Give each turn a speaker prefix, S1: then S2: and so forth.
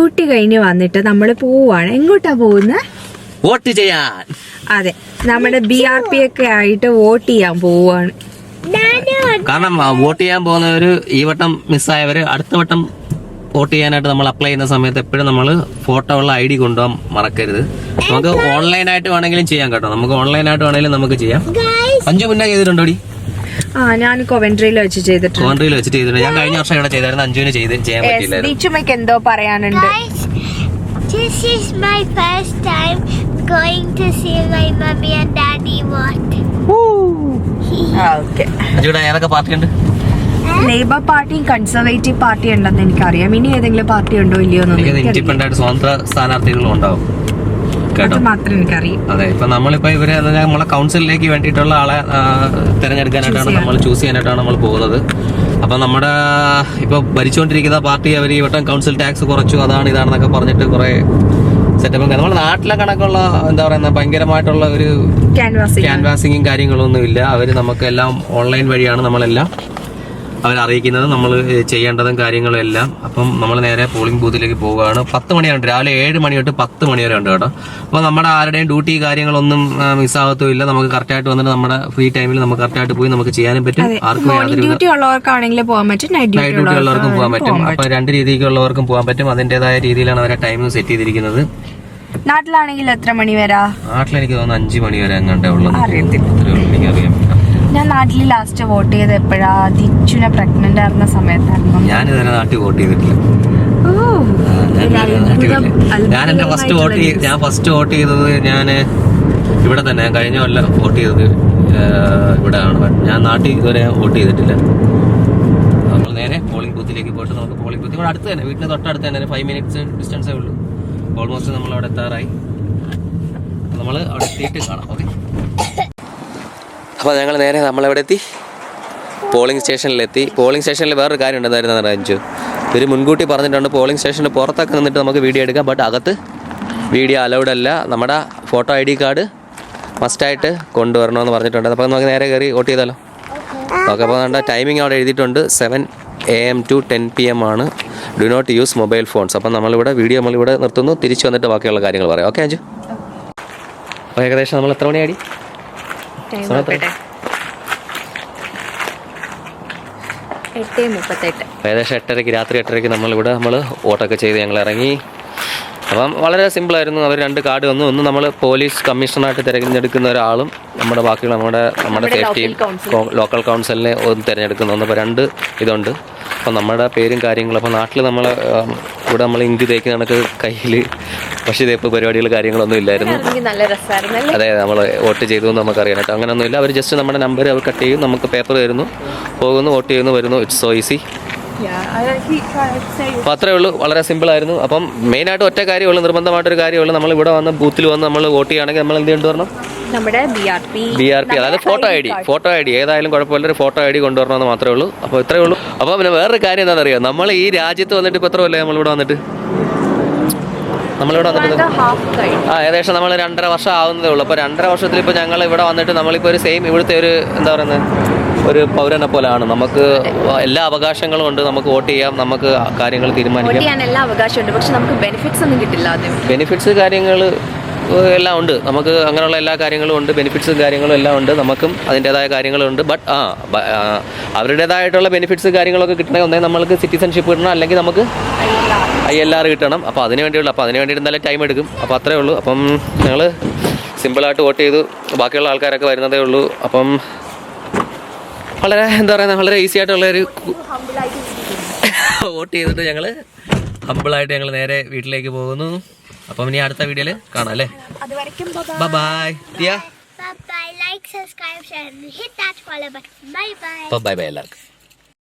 S1: Duty കഴിഞ്ഞ് വന്നിട്ട് നമ്മൾ പോവാണ്. എങ്ങോട്ടാ പോകുന്നത്?
S2: വോട്ട് ചെയ്യാൻ.
S1: അതെ, നമ്മുടെ BRP ഒക്കെ ആയിട്ട് വോട്ട് ചെയ്യാൻ പോവാണ്.
S2: കാരണം വോട്ട് ചെയ്യാൻ പോകുന്നവര് ഈ വട്ടം മിസ്സായവര് അടുത്ത വട്ടം വോട്ട് ചെയ്യാനായിട്ട് നമ്മൾ അപ്ലൈ ചെയ്യുന്ന സമയത്ത് എപ്പോഴും നമ്മൾ ഫോട്ടോ ഉള്ള ID കൊണ്ടുപോകാൻ മറക്കരുത്. നമുക്ക് ഓൺലൈനായിട്ട് വേണമെങ്കിലും ചെയ്യാം കേട്ടോ. നമുക്ക് ഓൺലൈനായിട്ട് വേണമെങ്കിലും നമുക്ക് ചെയ്യാം. 5 മുന്നേ ചെയ്തിട്ടുണ്ടോടി?
S1: ഞാൻ കൊവൻട്രിയിൽ വെച്ച് ചെയ്തിട്ടുണ്ട്.
S2: കൊവൻട്രിയിൽ വെച്ച് ചെയ്തിട്ടുണ്ട്. ഞാൻ കഴിഞ്ഞ വർഷം ഇവിടെ ചെയ്തായിരുന്നു. 5-ന് ചെയ്യാൻ പറ്റില്ലായിരുന്നു.
S1: ദീച്ചുമ്മയ്ക്ക് എന്തോ പറയാനുണ്ട്.
S3: This is my first time going to see my mommy and daddy vote.
S1: Okay.
S2: ഇവിടെ ഏതൊക്കെ പാർട്ടിയുണ്ട്?
S1: ലേബർ പാർട്ടിയും കൺസർവേറ്റീവ് പാർട്ടി ഉണ്ടെന്ന് എനിക്കറിയാം. ഇനി ഏതെങ്കിലും പാർട്ടി ഉണ്ടോ ഇല്ലയോ
S2: ഇൻഡിപെൻഡന്റ് ആയിട്ട് സ്വതന്ത്ര സ്ഥാനാർത്ഥികളും ഉണ്ടാവും കേട്ടോ.
S1: മാത്രം എനിക്കറിയാം.
S2: അതെ, ഇപ്പൊ നമ്മളിപ്പോ ഇവരെ നമ്മളെ കൗൺസിലിലേക്ക് വേണ്ടിയിട്ടുള്ള ആളെ തിരഞ്ഞെടുക്കാനായിട്ടാണ് നമ്മൾ ചൂസ് ചെയ്യാനായിട്ടാണ് നമ്മൾ പോകുന്നത്. അപ്പൊ നമ്മുടെ ഇപ്പൊ ഭരിച്ചുകൊണ്ടിരിക്കുന്ന പാർട്ടി അവർ ഈ വട്ടം കൗൺസിൽ ടാക്സ് കുറച്ചു, അതാണ് ഇതാണെന്നൊക്കെ പറഞ്ഞിട്ട് കുറെ സെറ്റപ്പ്. നമ്മുടെ നാട്ടിലെ കണക്കുള്ള എന്താ പറയുക ഭയങ്കരമായിട്ടുള്ള ഒരു ക്യാൻവാസിങ്ങും കാര്യങ്ങളൊന്നും ഇല്ല. അവര് നമുക്ക് എല്ലാം ഓൺലൈൻ വഴിയാണ് നമ്മളെല്ലാം അവരറിയിക്കുന്നത്, നമ്മൾ ചെയ്യേണ്ടതും കാര്യങ്ങളും എല്ലാം. അപ്പം നമ്മൾ നേരെ പോളിംഗ് ബൂത്തിലേക്ക് പോവുകയാണ്. 10 മണിയാണ്, രാവിലെ 7 മണി തൊട്ട് 10 മണി വരെ ഉണ്ട് കേട്ടോ. അപ്പോൾ നമ്മുടെ ആരുടെയും ഡ്യൂട്ടി കാര്യങ്ങളൊന്നും മിസ്സാകത്തുമില്ല. നമുക്ക് കറക്റ്റായിട്ട് വന്നിട്ട് നമ്മുടെ ഫ്രീ ടൈമിൽ നമുക്ക് കറക്റ്റായിട്ട് പോയി നമുക്ക് ചെയ്യാനും പറ്റും. ആർക്കും യാതൊരു
S1: ഡ്യൂട്ടി ഉള്ളവർക്കാണെങ്കിലും പോകാൻ പറ്റും, നൈറ്റ്
S2: ഡ്യൂട്ടി ഉള്ളവർക്കും പോകാൻ പറ്റും. അപ്പൊ 2 രീതിക്കുള്ളവർക്കും പോകാൻ പറ്റും. അതിന്റേതായ രീതിയിലാണ് അവരെ ടൈം സെറ്റ് ചെയ്തിരിക്കുന്നത്.
S1: നാട്ടിലാണെങ്കിൽ എത്ര മണി വരാ?
S2: നാട്ടിലെനിക്ക് തോന്നുന്നു 5 മണി വരെ എങ്ങാണ്ടേ ഉള്ളൂ. എനിക്കറിയാം.
S1: ഞാൻ നാട്ടിൽ ലാസ്റ്റ് വോട്ട് ചെയ്ത് എപ്പോഴാ? ദിച്ചുനെ പ്രഗ്നന്റ് ആയിരുന്ന സമയത്തായിരുന്നു.
S2: ഞാനിതുവരെ നാട്ടിൽ വോട്ട് ചെയ്തിട്ടില്ല. ഞാൻ എന്റെ ഫസ്റ്റ് വോട്ട് ചെയ്തത് ഞാൻ ഇവിടെ തന്നെ. കഴിഞ്ഞ കൊല്ലം വോട്ട് ചെയ്തത് ഇവിടെയാണ്. ഞാൻ നാട്ടിൽ ഇതുവരെ വോട്ട് ചെയ്തിട്ടില്ല. നമ്മൾ നേരെ പോളിംഗ് ബൂത്തിലേക്ക് പോയിട്ട് നമുക്ക് പോളിംഗ് ബൂത്ത് ഇവിടെ അടുത്ത് തന്നെ, വീട്ടിന് തൊട്ടടുത്ത് തന്നെ, 5 മിനിറ്റ്സ് ഡിസ്റ്റൻസേ ഉള്ളൂ. ഓൾമോസ്റ്റ് നമ്മൾ അവിടെ എത്താറായി. നമ്മൾ അവിടെ എത്തിയിട്ട് കാണാം. ഓക്കെ. അപ്പോൾ ഞങ്ങൾ നേരെ നമ്മളെവിടെ എത്തി? പോളിംഗ് സ്റ്റേഷനിലെത്തി. പോളിംഗ് സ്റ്റേഷനിൽ വേറൊരു കാര്യം ഉണ്ടായിരുന്നു അറിയിച്ചു. ഇവർ മുൻകൂട്ടി പറഞ്ഞിട്ടുണ്ട് പോളിംഗ് സ്റ്റേഷൻ്റെ പുറത്തൊക്കെ നിന്നിട്ട് നമുക്ക് വീഡിയോ എടുക്കാം, ബട്ട് അകത്ത് വീഡിയോ അലൗഡ് അല്ല. നമ്മുടെ ഫോട്ടോ ID കാർഡ് മസ്റ്റായിട്ട് കൊണ്ടുവരണമെന്ന് പറഞ്ഞിട്ടുണ്ട്. അപ്പോൾ നമുക്ക് നേരെ കയറി വോട്ട് ചെയ്താലോ. ഓക്കെ. അപ്പോൾ നമ്മുടെ ടൈമിംഗ് അവിടെ എഴുതിയിട്ടുണ്ട്. 7 AM to 10 PM ആണ്. Do not use mobile phones. അപ്പം നമ്മളിവിടെ വീഡിയോ നമ്മളിവിടെ നിർത്തുന്നു. തിരിച്ചു വന്നിട്ട് ബാക്കിയുള്ള കാര്യങ്ങൾ പറയാം. ഓക്കെ അഞ്ചു. അപ്പോൾ ഏകദേശം നമ്മൾ എത്ര മണിയാടി? ഏകദേശം 8:30, രാത്രി 8:30 നമ്മൾ വോട്ടൊക്കെ ചെയ്ത് ഞങ്ങൾ ഇറങ്ങി. അപ്പം വളരെ സിമ്പിളായിരുന്നു. അവർ 2 കാർഡ് വന്നു. ഒന്ന് നമ്മൾ പോലീസ് കമ്മീഷണറായിട്ട് തിരഞ്ഞെടുക്കുന്ന ഒരാളും ബാക്കിയുള്ള നമ്മുടെ സേഫ്റ്റിയും ലോക്കൽ കൗൺസിലിനെ ഒന്ന് തിരഞ്ഞെടുക്കുന്ന ഒന്ന്. അപ്പോൾ 2 ഇതുണ്ട്. അപ്പം നമ്മുടെ പേരും കാര്യങ്ങളും. അപ്പോൾ നാട്ടിൽ ഇവിടെ നമ്മൾ ഇങ്ക് തേക്കുന്ന കണക്ക് കയ്യിൽ പക്ഷി തേപ്പ് പരിപാടികൾ കാര്യങ്ങളൊന്നും ഇല്ലായിരുന്നു. അതെ, നമ്മൾ വോട്ട് ചെയ്തു എന്ന് നമുക്കറിയാം കേട്ടോ. അങ്ങനെയൊന്നുമില്ല. അവർ ജസ്റ്റ് നമ്മുടെ നമ്പർ അവർ കട്ട് ചെയ്യും, നമുക്ക് പേപ്പർ തരുന്നു, പോകുന്നു, വോട്ട് ചെയ്യുന്നു, വരുന്നു. It's so easy. അപ്പോൾ അത്രേ ഉള്ളൂ. വളരെ സിമ്പിളായിരുന്നു. അപ്പം മെയിനായിട്ട് ഒറ്റ കാര്യമുള്ളൂ, നിർബന്ധമായിട്ടൊരു കാര്യമുള്ളൂ. നമ്മൾ ഇവിടെ വന്ന് ബൂത്തിൽ വന്ന് നമ്മൾ വോട്ട് ചെയ്യുകയാണെങ്കിൽ നമ്മൾ എന്ത് കൊണ്ടുവരണം?
S1: നമ്മുടെ
S2: BRP, അതായത് ഫോട്ടോ ഐ ഡി ഏതായാലും കുഴപ്പമില്ല, ഒരു ഫോട്ടോ ID കൊണ്ടുവരണമെന്ന് മാത്രമേ ഉള്ളൂ. അപ്പോൾ ഇത്രയേ ഉള്ളൂ. അപ്പോൾ പിന്നെ വേറൊരു കാര്യം എന്താണെന്നറിയാം, നമ്മൾ ഈ രാജ്യത്ത് വന്നിട്ട് ഇപ്പോൾ എത്ര കൊല്ലമായി നമ്മളിവിടെ വന്നിട്ട് ഏകദേശം നമ്മൾ 2.5 വർഷം ആവുന്നതേ ഉള്ളൂ. അപ്പോൾ 2.5 വർഷത്തിൽ ഇപ്പോൾ ഞങ്ങൾ ഇവിടെ വന്നിട്ട് നമ്മളിപ്പോൾ ഒരു സെയിം ഇവിടുത്തെ ഒരു എന്താ പറയുന്നത് ഒരു പൗരനെ പോലെയാണ്. നമുക്ക് എല്ലാ അവകാശങ്ങളും ഉണ്ട്. നമുക്ക് വോട്ട് ചെയ്യാം, നമുക്ക് കാര്യങ്ങൾ തീരുമാനിക്കാം,
S1: എല്ലാ അവകാശമുണ്ട്. പക്ഷെ നമുക്ക് ബെനിഫിറ്റ്സ് ഒന്നും കിട്ടില്ല.
S2: ബെനിഫിറ്റ്സ് കാര്യങ്ങൾ എല്ലാം ഉണ്ട്. നമുക്ക് അങ്ങനെയുള്ള എല്ലാ കാര്യങ്ങളും ഉണ്ട്. ബെനിഫിറ്റ്സും കാര്യങ്ങളും എല്ലാം ഉണ്ട്. നമുക്കും അതിൻ്റേതായ കാര്യങ്ങളുണ്ട്. ബട്ട് അവരുടേതായിട്ടുള്ള ബെനിഫിറ്റ്സ് കാര്യങ്ങളൊക്കെ കിട്ടണമെങ്കിൽ ഒന്നേ നമ്മൾക്ക് സിറ്റിസൺഷിപ്പ് കിട്ടണം, അല്ലെങ്കിൽ നമുക്ക് ILR കിട്ടണം. അപ്പോൾ അതിന് വേണ്ടിയിട്ട് നല്ല ടൈം എടുക്കും. അപ്പോൾ അത്രേ ഉള്ളൂ. അപ്പം ഞങ്ങൾ സിമ്പിളായിട്ട് വോട്ട് ചെയ്തു. ബാക്കിയുള്ള ആൾക്കാരൊക്കെ വരുന്നതേ ഉള്ളൂ. അപ്പം വളരെ എന്താ പറയുക, വളരെ ഈസി ആയിട്ടുള്ളൊരു വോട്ട് ചെയ്തിട്ട് ഞങ്ങൾ ഹമ്പിളായിട്ട് ഞങ്ങൾ നേരെ വീട്ടിലേക്ക് പോകുന്നു. അപ്പം ഇനി അടുത്ത വീഡിയോയിൽ കാണാം അല്ലേ. By.
S3: Bye. Like, subscribe, share, and hit that follow button. Bye.
S2: Bye എല്ലാവർക്കും.